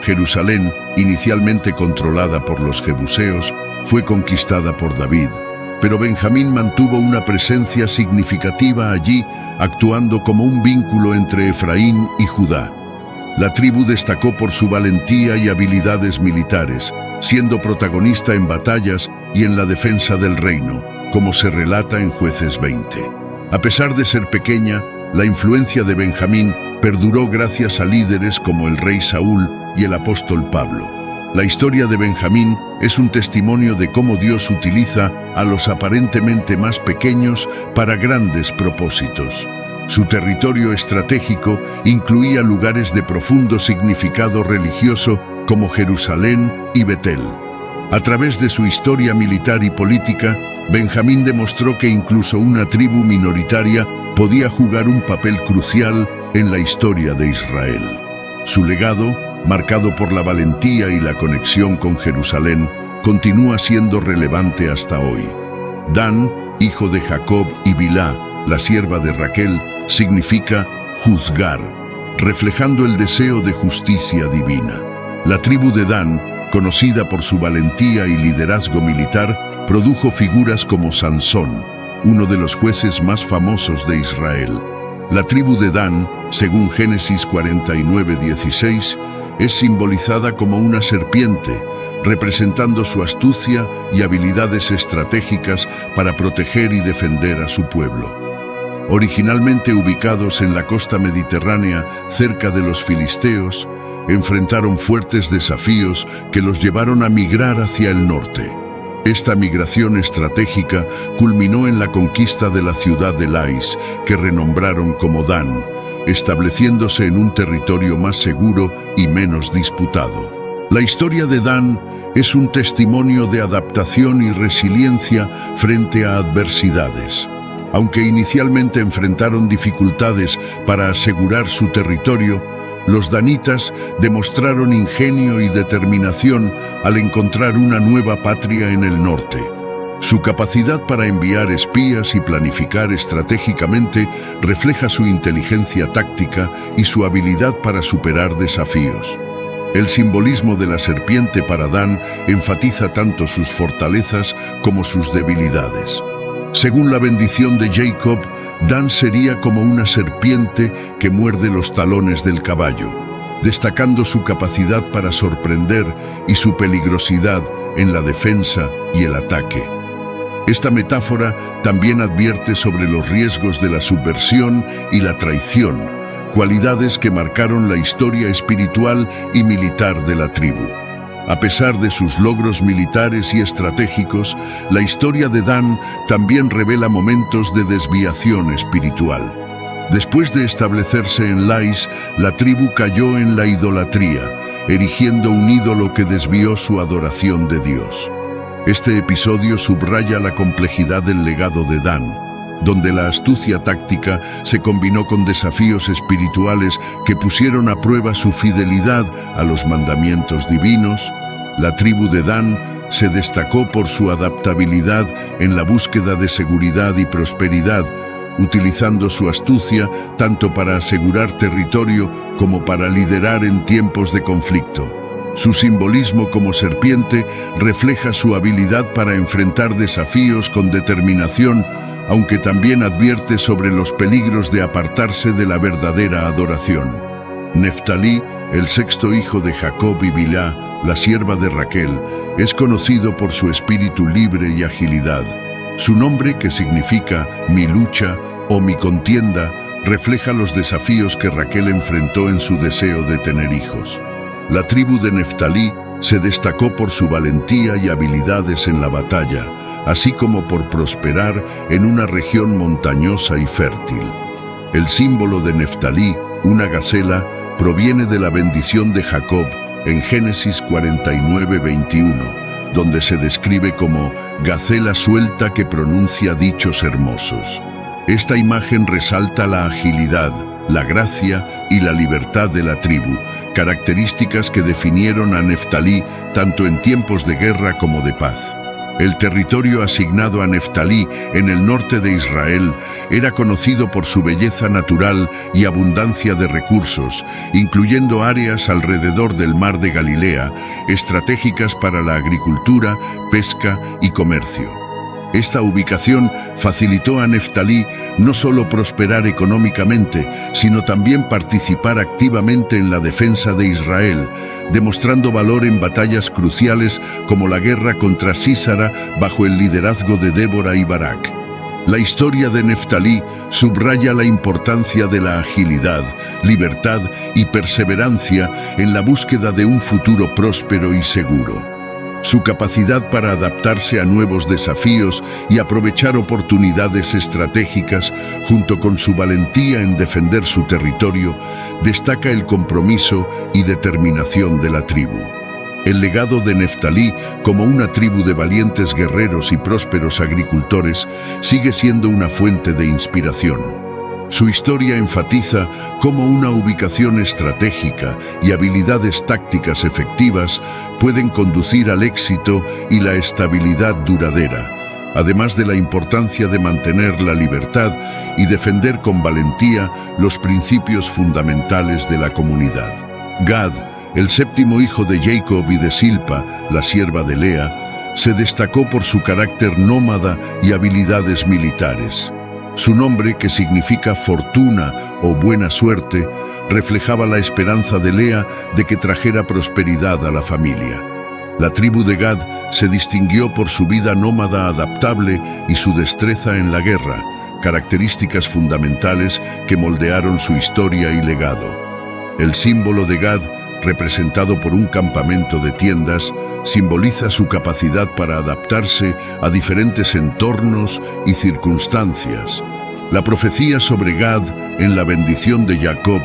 Jerusalén, inicialmente controlada por los jebuseos, fue conquistada por David, pero Benjamín mantuvo una presencia significativa allí, actuando como un vínculo entre Efraín y Judá. La tribu destacó por su valentía y habilidades militares, siendo protagonista en batallas y en la defensa del reino, como se relata en Jueces 20. A pesar de ser pequeña, la influencia de Benjamín perduró gracias a líderes como el rey Saúl y el apóstol Pablo. La historia de Benjamín es un testimonio de cómo Dios utiliza a los aparentemente más pequeños para grandes propósitos. Su territorio estratégico incluía lugares de profundo significado religioso como Jerusalén y Betel. A través de su historia militar y política, Benjamín demostró que incluso una tribu minoritaria podía jugar un papel crucial en la historia de Israel. Su legado, marcado por la valentía y la conexión con Jerusalén, continúa siendo relevante hasta hoy. Dan, hijo de Jacob, y Bilhá, la sierva de Raquel, significa juzgar, reflejando el deseo de justicia divina. La tribu de Dan, conocida por su valentía y liderazgo militar, produjo figuras como Sansón, uno de los jueces más famosos de Israel. La tribu de Dan, según Génesis 49:16, es simbolizada como una serpiente, representando su astucia y habilidades estratégicas para proteger y defender a su pueblo. Originalmente ubicados en la costa mediterránea, cerca de los filisteos, enfrentaron fuertes desafíos que los llevaron a migrar hacia el norte. Esta migración estratégica culminó en la conquista de la ciudad de Lais, que renombraron como Dan, estableciéndose en un territorio más seguro y menos disputado. La historia de Dan es un testimonio de adaptación y resiliencia frente a adversidades. Aunque inicialmente enfrentaron dificultades para asegurar su territorio, los danitas demostraron ingenio y determinación al encontrar una nueva patria en el norte. Su capacidad para enviar espías y planificar estratégicamente refleja su inteligencia táctica y su habilidad para superar desafíos. El simbolismo de la serpiente para Dan enfatiza tanto sus fortalezas como sus debilidades. Según la bendición de Jacob, Dan sería como una serpiente que muerde los talones del caballo, destacando su capacidad para sorprender y su peligrosidad en la defensa y el ataque. Esta metáfora también advierte sobre los riesgos de la subversión y la traición, cualidades que marcaron la historia espiritual y militar de la tribu. A pesar de sus logros militares y estratégicos, la historia de Dan también revela momentos de desviación espiritual. Después de establecerse en Lais, la tribu cayó en la idolatría, erigiendo un ídolo que desvió su adoración de Dios. Este episodio subraya la complejidad del legado de Dan, donde la astucia táctica se combinó con desafíos espirituales que pusieron a prueba su fidelidad a los mandamientos divinos. La tribu de Dan se destacó por su adaptabilidad en la búsqueda de seguridad y prosperidad, utilizando su astucia tanto para asegurar territorio como para liderar en tiempos de conflicto. Su simbolismo como serpiente refleja su habilidad para enfrentar desafíos con determinación, aunque también advierte sobre los peligros de apartarse de la verdadera adoración. Neftalí, el sexto hijo de Jacob y Bilhá, la sierva de Raquel, es conocido por su espíritu libre y agilidad. Su nombre, que significa mi lucha o mi contienda, refleja los desafíos que Raquel enfrentó en su deseo de tener hijos. La tribu de Neftalí se destacó por su valentía y habilidades en la batalla, así como por prosperar en una región montañosa y fértil. El símbolo de Neftalí, una gacela, proviene de la bendición de Jacob en Génesis 49:21, donde se describe como gacela suelta que pronuncia dichos hermosos. Esta imagen resalta la agilidad, la gracia y la libertad de la tribu, características que definieron a Neftalí tanto en tiempos de guerra como de paz. El territorio asignado a Neftalí en el norte de Israel era conocido por su belleza natural y abundancia de recursos, incluyendo áreas alrededor del mar de Galilea, estratégicas para la agricultura, pesca y comercio. Esta ubicación facilitó a Neftalí no solo prosperar económicamente, sino también participar activamente en la defensa de Israel, demostrando valor en batallas cruciales como la guerra contra Sísara bajo el liderazgo de Débora y Barak. La historia de Neftalí subraya la importancia de la agilidad, libertad y perseverancia en la búsqueda de un futuro próspero y seguro. Su capacidad para adaptarse a nuevos desafíos y aprovechar oportunidades estratégicas, junto con su valentía en defender su territorio, destaca el compromiso y determinación de la tribu. El legado de Neftalí, como una tribu de valientes guerreros y prósperos agricultores, sigue siendo una fuente de inspiración. Su historia enfatiza cómo una ubicación estratégica y habilidades tácticas efectivas pueden conducir al éxito y la estabilidad duradera, además de la importancia de mantener la libertad y defender con valentía los principios fundamentales de la comunidad. Gad, el séptimo hijo de Jacob y de Silpa, la sierva de Lea, se destacó por su carácter nómada y habilidades militares. Su nombre, que significa fortuna o buena suerte, reflejaba la esperanza de Lea de que trajera prosperidad a la familia. La tribu de Gad se distinguió por su vida nómada adaptable y su destreza en la guerra, características fundamentales que moldearon su historia y legado. El símbolo de Gad, representado por un campamento de tiendas, simboliza su capacidad para adaptarse a diferentes entornos y circunstancias. La profecía sobre Gad en la bendición de Jacob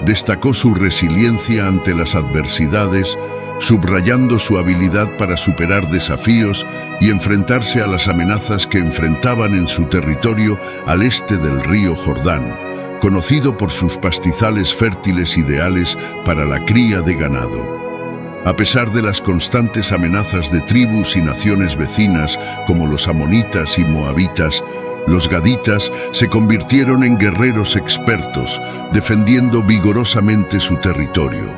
destacó su resiliencia ante las adversidades, subrayando su habilidad para superar desafíos y enfrentarse a las amenazas que enfrentaban en su territorio al este del río Jordán, conocido por sus pastizales fértiles ideales para la cría de ganado. A pesar de las constantes amenazas de tribus y naciones vecinas como los amonitas y moabitas, los gaditas se convirtieron en guerreros expertos, defendiendo vigorosamente su territorio.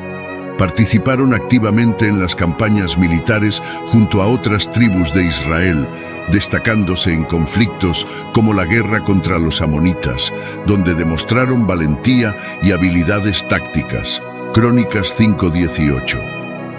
Participaron activamente en las campañas militares junto a otras tribus de Israel, destacándose en conflictos como la guerra contra los amonitas, donde demostraron valentía y habilidades tácticas. Crónicas 5:18.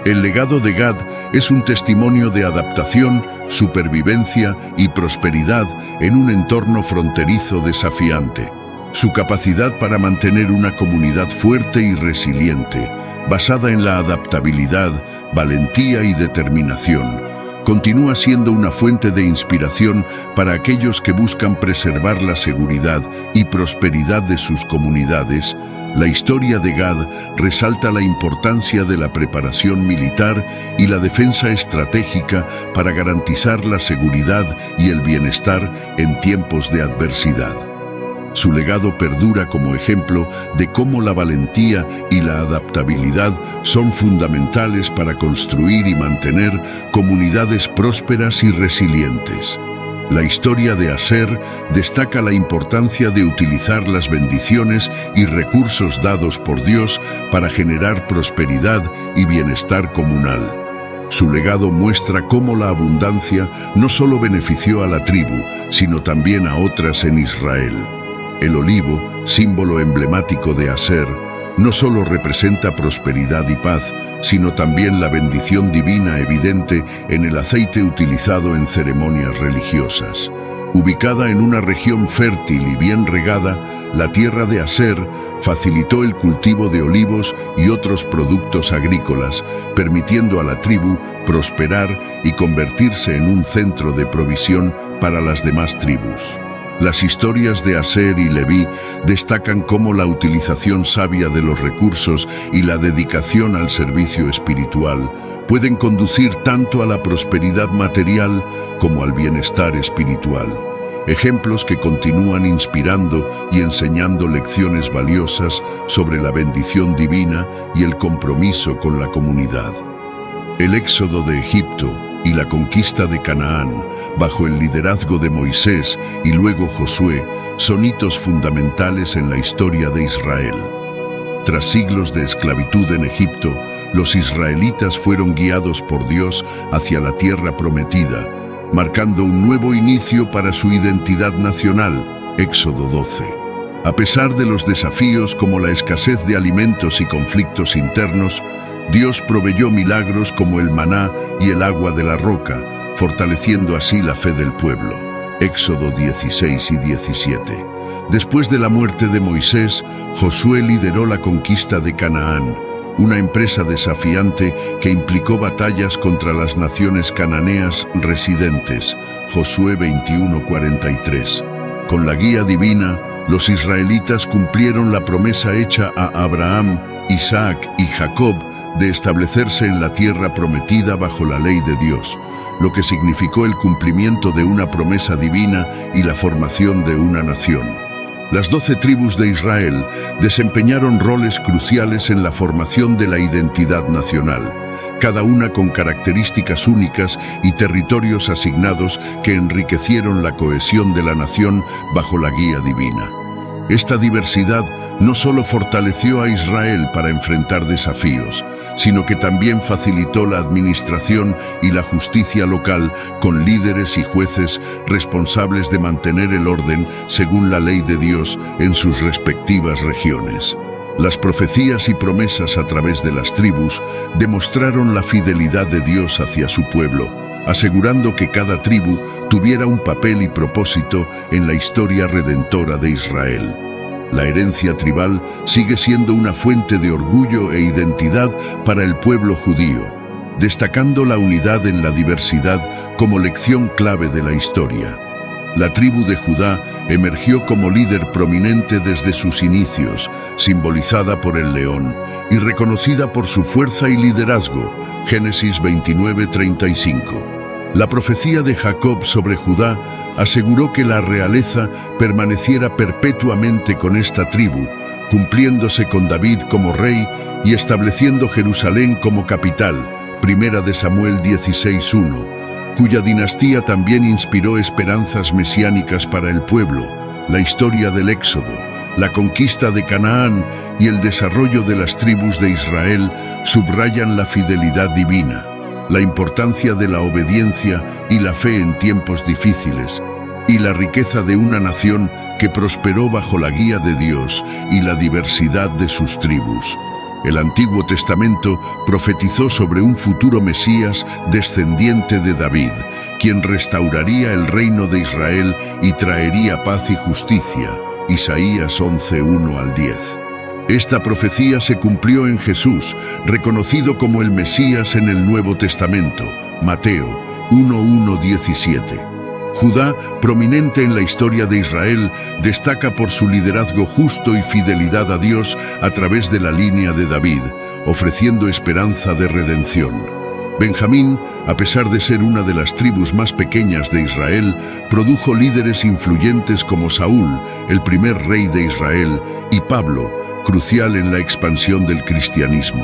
El legado de Gad es un testimonio de adaptación, supervivencia y prosperidad en un entorno fronterizo desafiante. Su capacidad para mantener una comunidad fuerte y resiliente, basada en la adaptabilidad, valentía y determinación, continúa siendo una fuente de inspiración para aquellos que buscan preservar la seguridad y prosperidad de sus comunidades. La historia de Gad resalta la importancia de la preparación militar y la defensa estratégica para garantizar la seguridad y el bienestar en tiempos de adversidad. Su legado perdura como ejemplo de cómo la valentía y la adaptabilidad son fundamentales para construir y mantener comunidades prósperas y resilientes. La historia de Aser destaca la importancia de utilizar las bendiciones y recursos dados por Dios para generar prosperidad y bienestar comunal. Su legado muestra cómo la abundancia no solo benefició a la tribu, sino también a otras en Israel. El olivo, símbolo emblemático de Aser, no solo representa prosperidad y paz, sino también la bendición divina evidente en el aceite utilizado en ceremonias religiosas. Ubicada en una región fértil y bien regada, la tierra de Aser facilitó el cultivo de olivos y otros productos agrícolas, permitiendo a la tribu prosperar y convertirse en un centro de provisión para las demás tribus. Las historias de Aser y Leví destacan cómo la utilización sabia de los recursos y la dedicación al servicio espiritual pueden conducir tanto a la prosperidad material como al bienestar espiritual. Ejemplos que continúan inspirando y enseñando lecciones valiosas sobre la bendición divina y el compromiso con la comunidad. El éxodo de Egipto y la conquista de Canaán, bajo el liderazgo de Moisés y luego Josué, son hitos fundamentales en la historia de Israel. Tras siglos de esclavitud en Egipto, los israelitas fueron guiados por Dios hacia la tierra prometida, marcando un nuevo inicio para su identidad nacional. Éxodo 12. A pesar de los desafíos como la escasez de alimentos y conflictos internos, Dios proveyó milagros como el maná y el agua de la roca, fortaleciendo así la fe del pueblo. Éxodo 16 y 17. Después de la muerte de Moisés, Josué lideró la conquista de Canaán, una empresa desafiante que implicó batallas contra las naciones cananeas residentes. Josué 21:43. Con la guía divina, los israelitas cumplieron la promesa hecha a Abraham, Isaac y Jacob de establecerse en la tierra prometida bajo la ley de Dios, lo que significó el cumplimiento de una promesa divina y la formación de una nación. Las 12 tribus de Israel desempeñaron roles cruciales en la formación de la identidad nacional, cada una con características únicas y territorios asignados que enriquecieron la cohesión de la nación bajo la guía divina. Esta diversidad no solo fortaleció a Israel para enfrentar desafíos, sino que también facilitó la administración y la justicia local con líderes y jueces responsables de mantener el orden según la ley de Dios en sus respectivas regiones. Las profecías y promesas a través de las tribus demostraron la fidelidad de Dios hacia su pueblo, asegurando que cada tribu tuviera un papel y propósito en la historia redentora de Israel. La herencia tribal sigue siendo una fuente de orgullo e identidad para el pueblo judío, destacando la unidad en la diversidad como lección clave de la historia. La tribu de Judá emergió como líder prominente desde sus inicios, simbolizada por el león, y reconocida por su fuerza y liderazgo. Génesis 29:35. La profecía de Jacob sobre Judá aseguró que la realeza permaneciera perpetuamente con esta tribu, cumpliéndose con David como rey y estableciendo Jerusalén como capital. Primera de Samuel 16:1, cuya dinastía también inspiró esperanzas mesiánicas para el pueblo. La historia del Éxodo, la conquista de Canaán y el desarrollo de las tribus de Israel subrayan la fidelidad divina, la importancia de la obediencia y la fe en tiempos difíciles, y la riqueza de una nación que prosperó bajo la guía de Dios y la diversidad de sus tribus. El Antiguo Testamento profetizó sobre un futuro Mesías descendiente de David, quien restauraría el reino de Israel y traería paz y justicia. Isaías 11:1-10. Esta profecía se cumplió en Jesús, reconocido como el Mesías en el Nuevo Testamento. Mateo 1:1-17. Judá, prominente en la historia de Israel, destaca por su liderazgo justo y fidelidad a Dios a través de la línea de David, ofreciendo esperanza de redención. Benjamín, a pesar de ser una de las tribus más pequeñas de Israel, produjo líderes influyentes como Saúl, el primer rey de Israel, y Pablo, crucial en la expansión del cristianismo.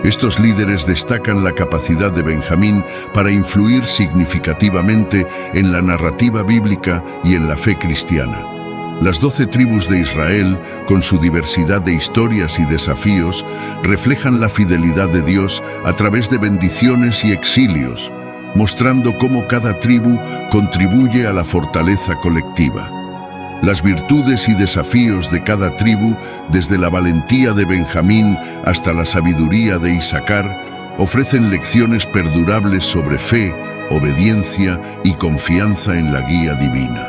Estos líderes destacan la capacidad de Benjamín para influir significativamente en la narrativa bíblica y en la fe cristiana. Las 12 tribus de Israel, con su diversidad de historias y desafíos, reflejan la fidelidad de Dios a través de bendiciones y exilios, mostrando cómo cada tribu contribuye a la fortaleza colectiva. Las virtudes y desafíos de cada tribu, desde la valentía de Benjamín hasta la sabiduría de Isaacar, ofrecen lecciones perdurables sobre fe, obediencia y confianza en la guía divina.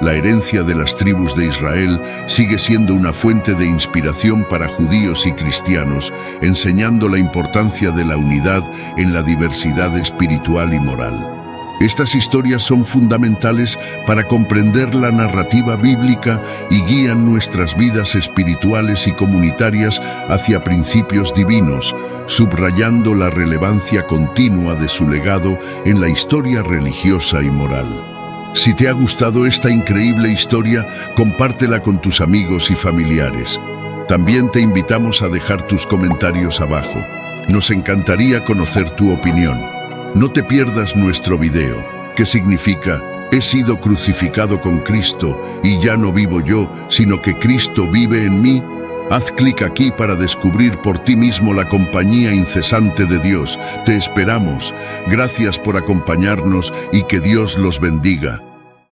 La herencia de las tribus de Israel sigue siendo una fuente de inspiración para judíos y cristianos, enseñando la importancia de la unidad en la diversidad espiritual y moral. Estas historias son fundamentales para comprender la narrativa bíblica y guían nuestras vidas espirituales y comunitarias hacia principios divinos, subrayando la relevancia continua de su legado en la historia religiosa y moral. Si te ha gustado esta increíble historia, compártela con tus amigos y familiares. También te invitamos a dejar tus comentarios abajo. Nos encantaría conocer tu opinión. No te pierdas nuestro video, que significa: he sido crucificado con Cristo y ya no vivo yo, sino que Cristo vive en mí. Haz clic aquí para descubrir por ti mismo la compañía incesante de Dios. Te esperamos. Gracias por acompañarnos y que Dios los bendiga.